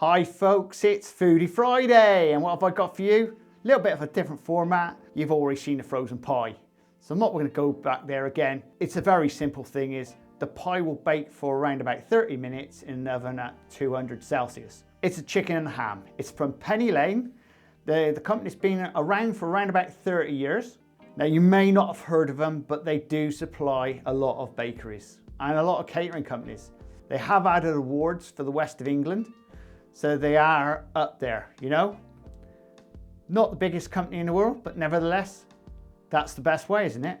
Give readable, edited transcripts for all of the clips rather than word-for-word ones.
Hi folks, it's Foodie Friday, and what have I got for you? A little bit of a different format. You've already seen the frozen pie, so I'm not going to go back there again. It's a very simple thing. Is the pie will bake for around about 30 minutes in an oven at 200 Celsius. It's a chicken and ham. It's from Penny Lane. The company's been around for around about 30 years. Now you may not have heard of them, but they do supply a lot of bakeries and a lot of catering companies. They have added awards for the West of England. So they are up there, you know? Not the biggest company in the world, but nevertheless, that's the best way, isn't it?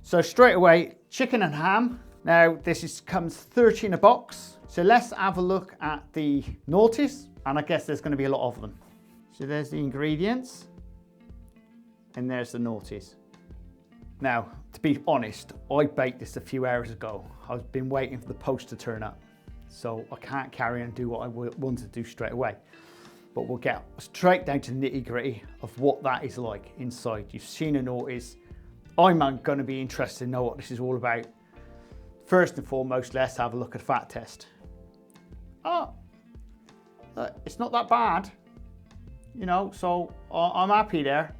So straight away, chicken and ham. Now this comes 30 in a box. So let's have a look at the naughties, and I guess there's going to be a lot of them. So there's the ingredients, and there's the naughties. Now, to be honest, I baked this a few hours ago. I've been waiting for the post to turn up. So I can't carry on and do what I want to do straight away. But we'll get straight down to the nitty gritty of what that is like inside. You've seen the naughties. I'm going to be interested to know what this is all about. First and foremost, let's have a look at a fat test. Oh, it's not that bad, you know, so I'm happy there.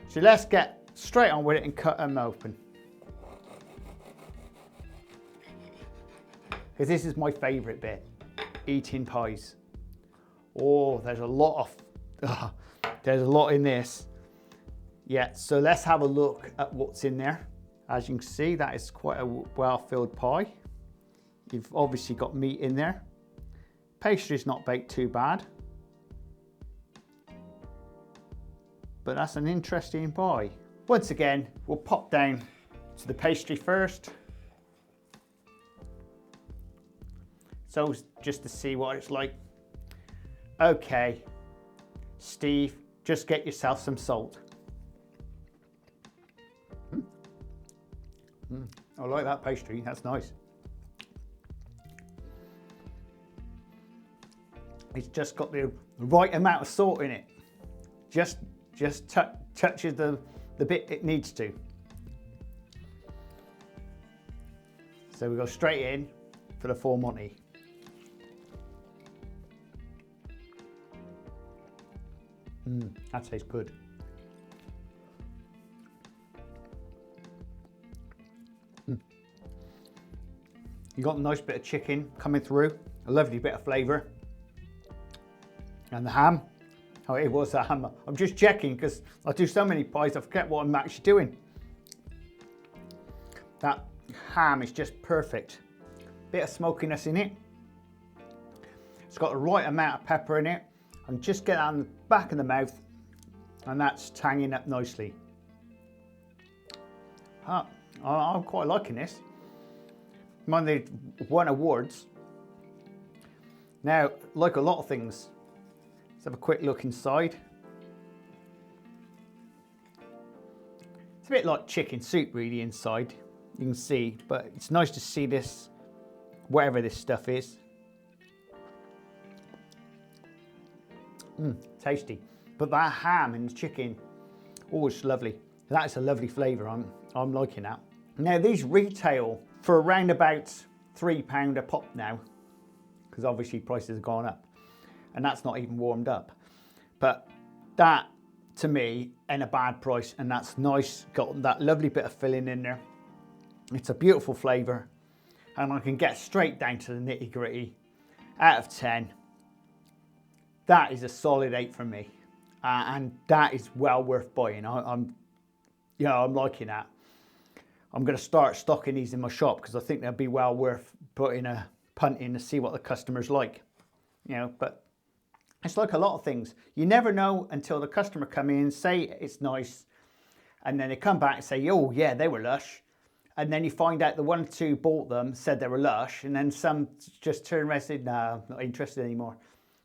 So let's get straight on with it and cut them open. Because this is my favourite bit, eating pies. Oh, there's a lot in this. Yeah, so let's have a look at what's in there. As you can see, that is quite a well-filled pie. You've obviously got meat in there. Pastry's not baked too bad. But that's an interesting pie. Once again, we'll pop down to the pastry first. So just to see what it's like. Okay, Steve, just get yourself some salt. I like that pastry, that's nice. It's just got the right amount of salt in it. Just touches the bit it needs to. So we go straight in for the full Monty. That tastes good. You got a nice bit of chicken coming through, a lovely bit of flavour. And the ham, oh, it was a ham. I'm just checking because I do so many pies, I forget what I'm actually doing. That ham is just perfect. Bit of smokiness in it. It's got the right amount of pepper in it. And just get that on the back of the mouth, and that's tanging up nicely. I'm quite liking this. Mind they won awards. Now, like a lot of things, let's have a quick look inside. It's a bit like chicken soup really inside, you can see, but it's nice to see this, whatever this stuff is. Tasty, but that ham and chicken, oh, it's lovely. That's a lovely flavour. I'm liking that. Now these retail for around about £3 a pop now, because obviously prices have gone up, and that's not even warmed up. But that to me ain't a bad price, and that's nice. Got that lovely bit of filling in there. It's a beautiful flavour, and I can get straight down to the nitty gritty. Out of 10. That is a solid 8 from me, and that is well worth buying. I'm liking that. I'm going to start stocking these in my shop because I think they'll be well worth putting a punt in to see what the customers like. You know, but it's like a lot of things. You never know until the customer come in, say it's nice, and then they come back and say, oh yeah, they were lush. And then you find out the one or two bought them, said they were lush, and then some just turned around and said, no, I'm not interested anymore.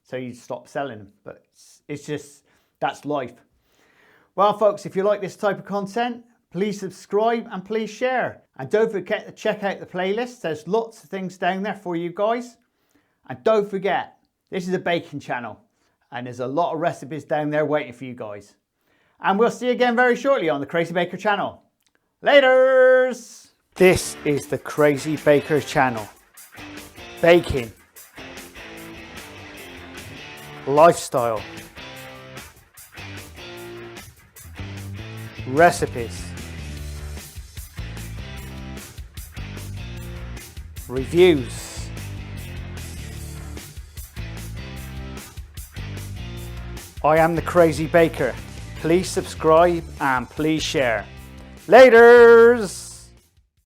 So you stop selling them, but it's just, that's life. Well, folks, if you like this type of content, please subscribe and please share. And don't forget to check out the playlist. There's lots of things down there for you guys. And don't forget, this is a baking channel, and there's a lot of recipes down there waiting for you guys. And we'll see you again very shortly on the Crazy Baker channel. Laters! This is the Crazy Baker channel. Baking lifestyle, recipes, reviews, I am the Crazy Baker. Please subscribe and please share. Laters!